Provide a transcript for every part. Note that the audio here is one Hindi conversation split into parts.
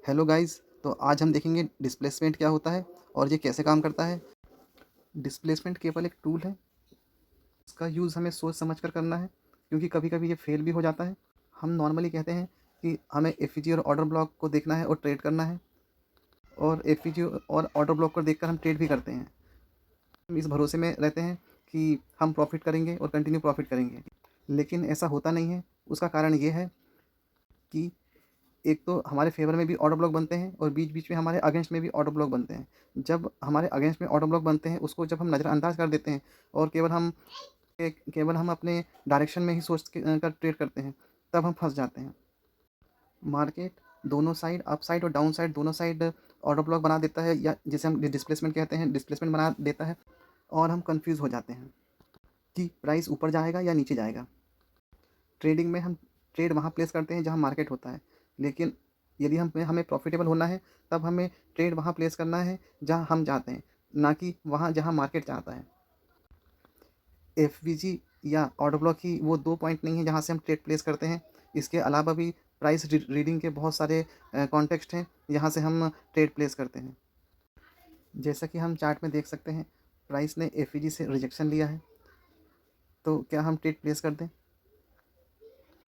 Hello guys. तो आज हम देखेंगे डिस्प्लेसमेंट क्या होता है और ये कैसे काम करता है। डिस्प्लेसमेंट केवल एक टूल है। इसका यूज़ हमें सोच समझ कर करना है, क्योंकि कभी कभी ये फेल भी हो जाता है। हम नॉर्मली कहते हैं कि हमें एफईजी और ऑर्डर ब्लॉक को देखना है और ट्रेड करना है, और एफईजी और ऑर्डर ब्लॉक को देखकर हम ट्रेड भी करते हैं। हम इस भरोसे में रहते हैं कि हम प्रॉफिट करेंगे और कंटिन्यू प्रॉफिट करेंगे, लेकिन ऐसा होता नहीं है। उसका कारण ये है कि एक तो हमारे फेवर में भी ऑर्डर ब्लॉक बनते हैं और बीच बीच में हमारे अगेंस्ट में भी ऑर्डर ब्लॉक बनते हैं। जब हमारे अगेंस्ट में ऑर्डर ब्लॉक बनते हैं, उसको जब हम नज़रअंदाज कर देते हैं और केवल हम अपने डायरेक्शन में ही सोच कर ट्रेड करते हैं, तब हम फंस जाते हैं। मार्केट दोनों साइड, अप साइड और डाउन साइड, दोनों साइड ऑर्डर ब्लॉक बना देता है, या जिसे हम डिस्प्लेसमेंट कहते हैं, डिस्प्लेसमेंट बना देता है। और हम कंफ्यूज हो जाते हैं कि प्राइस ऊपर जाएगा या नीचे जाएगा। ट्रेडिंग में हम ट्रेड वहाँ प्लेस करते हैं जहाँ मार्केट होता है, लेकिन यदि हमें प्रॉफिटेबल होना है, तब हमें ट्रेड वहाँ प्लेस करना है जहाँ हम चाहते हैं, ना कि वहाँ जहाँ मार्केट चाहता है। एफवीजी या ऑर्डर ब्लॉक ही वो दो पॉइंट नहीं है जहाँ से हम ट्रेड प्लेस करते हैं। इसके अलावा भी प्राइस रीडिंग के बहुत सारे कॉन्टेक्स्ट हैं जहाँ से हम ट्रेड प्लेस करते हैं। जैसा कि हम चार्ट में देख सकते हैं, प्राइस ने एफवीजी से रिजेक्शन लिया है, तो क्या हम ट्रेड प्लेस कर दें?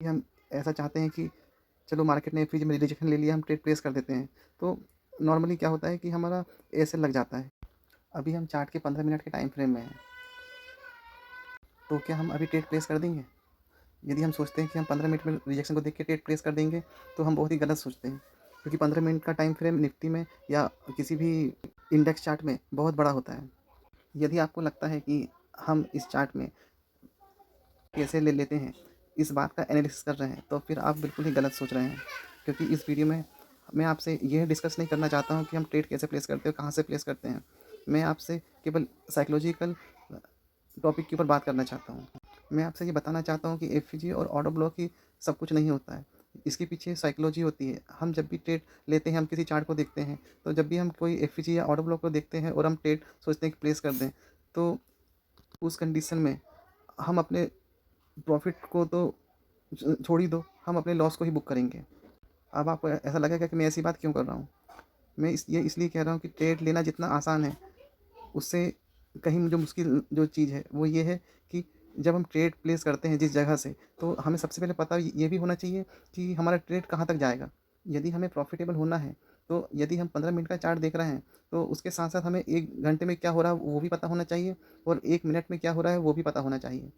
कि हम ऐसा चाहते हैं कि चलो मार्केट ने एफईजी में रिजेक्शन ले लिया, हम ट्रेड प्लेस कर देते हैं। तो नॉर्मली क्या होता है कि हमारा ऐसे लग जाता है। अभी हम चार्ट के 15 मिनट के टाइम फ्रेम में हैं, तो क्या हम अभी ट्रेड प्लेस कर देंगे? यदि हम सोचते हैं कि हम 15 मिनट में रिजेक्शन को देख के ट्रेड प्लेस कर देंगे, तो हम बहुत ही गलत सोचते हैं, क्योंकि 15 मिनट का टाइम फ्रेम निफ्टी में या किसी भी इंडेक्स चार्ट में बहुत बड़ा होता है। यदि आपको लगता है कि हम इस चार्ट में कैसे ले लेते हैं, इस बात का एनालिसिस कर रहे हैं, तो फिर आप बिल्कुल ही गलत सोच रहे हैं। क्योंकि इस वीडियो में मैं आपसे यह डिस्कस नहीं करना चाहता हूँ कि हम ट्रेड कैसे प्लेस करते हैं, कहाँ से प्लेस करते हैं। मैं आपसे केवल साइकोलॉजिकल टॉपिक के ऊपर बात करना चाहता हूँ। मैं आपसे ये बताना चाहता हूँ कि एफईजी और ऑर्डर ब्लॉक ही सब कुछ नहीं होता है। इसके पीछे साइकोलॉजी होती है। हम जब भी ट्रेड लेते हैं, हम किसी चार्ट को देखते हैं, तो जब भी हम कोई एफईजी या ऑर्डर ब्लॉक को देखते हैं और हम ट्रेड सोचते हैं कि प्लेस कर दें, तो उस कंडीशन में हम अपने प्रॉफिट को तो छोड़ ही दो, हम अपने लॉस को ही बुक करेंगे। अब आपको ऐसा लगेगा कि मैं ऐसी बात क्यों कर रहा हूँ। मैं ये इसलिए कह रहा हूँ कि ट्रेड लेना जितना आसान है, उससे कहीं जो मुश्किल जो चीज़ है वो ये है कि जब हम ट्रेड प्लेस करते हैं जिस जगह से, तो हमें सबसे पहले पता ये भी होना चाहिए कि हमारा ट्रेड कहाँ तक जाएगा। यदि हमें प्रॉफिटेबल होना है, तो यदि हम 15 मिनट का चार्ट देख रहे हैं, तो उसके साथ साथ हमें 1 घंटे में क्या हो रहा है वो भी पता होना चाहिए, और 1 मिनट में क्या हो रहा है वो भी पता होना चाहिए।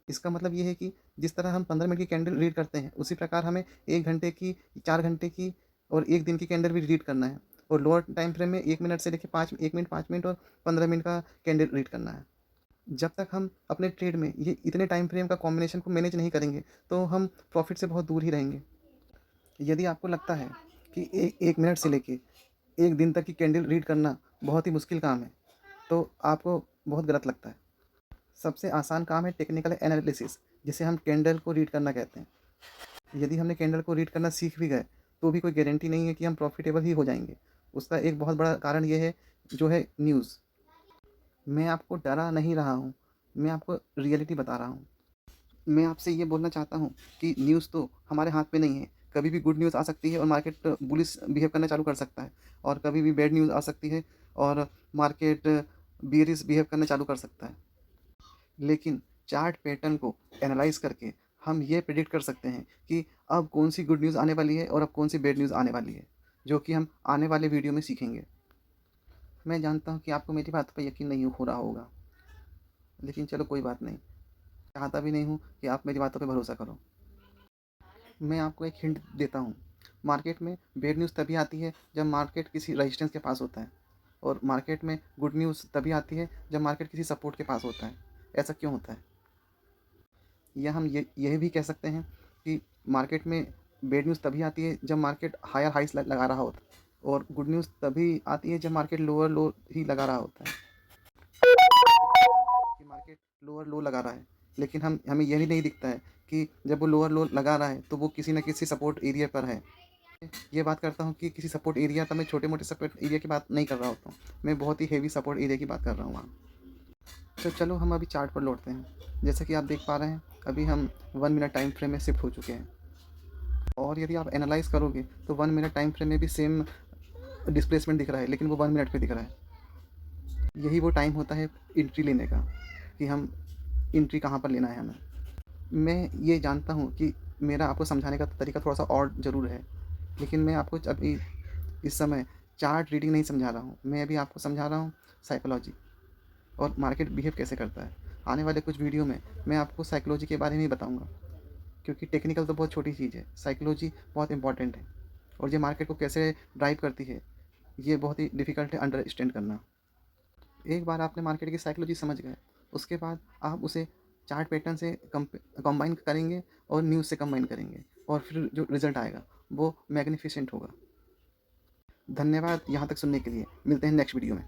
इसका मतलब ये है कि जिस तरह हम 15 मिनट की कैंडल रीड करते हैं, उसी प्रकार हमें 1 घंटे की, 4 घंटे की और 1 दिन की कैंडल भी रीड करना है। और लोअर टाइम फ्रेम में 1 मिनट से लेके 1 मिनट, 5 मिनट और 15 मिनट का कैंडल रीड करना है। जब तक हम अपने ट्रेड में ये इतने टाइम फ्रेम का कॉम्बिनेशन को मैनेज नहीं करेंगे, तो हम प्रॉफिट से बहुत दूर ही रहेंगे। यदि आपको लगता है कि 1 मिनट से लेके 1 दिन तक की कैंडल रीड करना बहुत ही मुश्किल काम है, तो आपको बहुत गलत लगता है। सबसे आसान काम है टेक्निकल एनालिसिस, जिसे हम कैंडल को रीड करना कहते हैं। यदि हमने कैंडल को रीड करना सीख भी गए, तो भी कोई गारंटी नहीं है कि हम प्रॉफिटेबल ही हो जाएंगे। उसका एक बहुत बड़ा कारण ये है, जो है न्यूज़। मैं आपको डरा नहीं रहा हूँ, मैं आपको रियलिटी बता रहा हूँ। मैं आपसे ये बोलना चाहता हूँ कि न्यूज़ तो हमारे हाथ में नहीं है। कभी भी गुड न्यूज़ आ सकती है और मार्केट बुलिश बिहेव करना चालू कर सकता है, और कभी भी बैड न्यूज़ आ सकती है और मार्केट बियरिश बिहेव करना चालू कर सकता है। लेकिन चार्ट पैटर्न को एनालाइज करके हम ये प्रिडिक्ट कर सकते हैं कि अब कौन सी गुड न्यूज़ आने वाली है और अब कौन सी बैड न्यूज़ आने वाली है, जो कि हम आने वाले वीडियो में सीखेंगे। मैं जानता हूँ कि आपको मेरी बात पर यकीन नहीं हो रहा होगा, लेकिन चलो कोई बात नहीं। चाहता भी नहीं हूँ कि आप मेरी बातों पर भरोसा करो। मैं आपको एक हिंट देता हूँ। मार्केट में बैड न्यूज़ तभी आती है जब मार्केट किसी रेजिस्टेंस के पास होता है, और मार्केट में गुड न्यूज़ तभी आती है जब मार्केट किसी सपोर्ट के पास होता है। ऐसा क्यों होता है? या हम यह भी कह सकते हैं कि मार्केट में बैड न्यूज़ तभी आती है जब मार्केट हायर हाइस लगा रहा होता है, और गुड न्यूज़ तभी आती है जब मार्केट लोअर लो ही लगा रहा होता है। कि मार्केट लोअर लो लगा रहा है, लेकिन हमें यह भी नहीं दिखता है कि जब वो लोअर लो लगा रहा है, तो वो किसी न किसी सपोर्ट एरिया पर है। ये बात करता हूँ कि किसी सपोर्ट एरिया, तो मैं छोटे मोटे सपोर्ट एरिया की बात नहीं कर रहा होता हूँ, मैं बहुत ही हेवी सपोर्ट एरिया की बात कर रहा हूँ वहाँ। तो चलो हम अभी चार्ट पर लौटते हैं। जैसा कि आप देख पा रहे हैं, अभी हम 1 मिनट टाइम फ्रेम में शिफ्ट हो चुके हैं, और यदि आप एनालाइज़ करोगे तो 1 मिनट टाइम फ्रेम में भी सेम डिस्प्लेसमेंट दिख रहा है, लेकिन वो 1 मिनट पे दिख रहा है। यही वो टाइम होता है एंट्री लेने का, कि हम एंट्री कहाँ पर लेना है हमें। मैं ये जानता हूँ कि मेरा आपको समझाने का तरीका थोड़ा-सा ऑड ज़रूर है, लेकिन मैं आपको अभी इस समय चार्ट रीडिंग नहीं समझा रहा हूँ। मैं अभी आपको समझा रहा हूँ साइकोलॉजी और मार्केट बिहेव कैसे करता है। आने वाले कुछ वीडियो में मैं आपको साइकोलॉजी के बारे में ही बताऊँगा, क्योंकि टेक्निकल तो बहुत छोटी चीज़ है, साइकोलॉजी बहुत इम्पोर्टेंट है और ये मार्केट को कैसे ड्राइव करती है, ये बहुत ही डिफ़िकल्ट है अंडरस्टैंड करना। एक बार आपने मार्केट की साइकोलॉजी समझ गए, उसके बाद आप उसे चार्ट पैटर्न से कंबाइन करेंगे और न्यूज़ से कंबाइन करेंगे और फिर जो रिज़ल्ट आएगा वो मैग्निफिसेंट होगा। धन्यवाद यहाँ तक सुनने के लिए। मिलते हैं नेक्स्ट वीडियो में।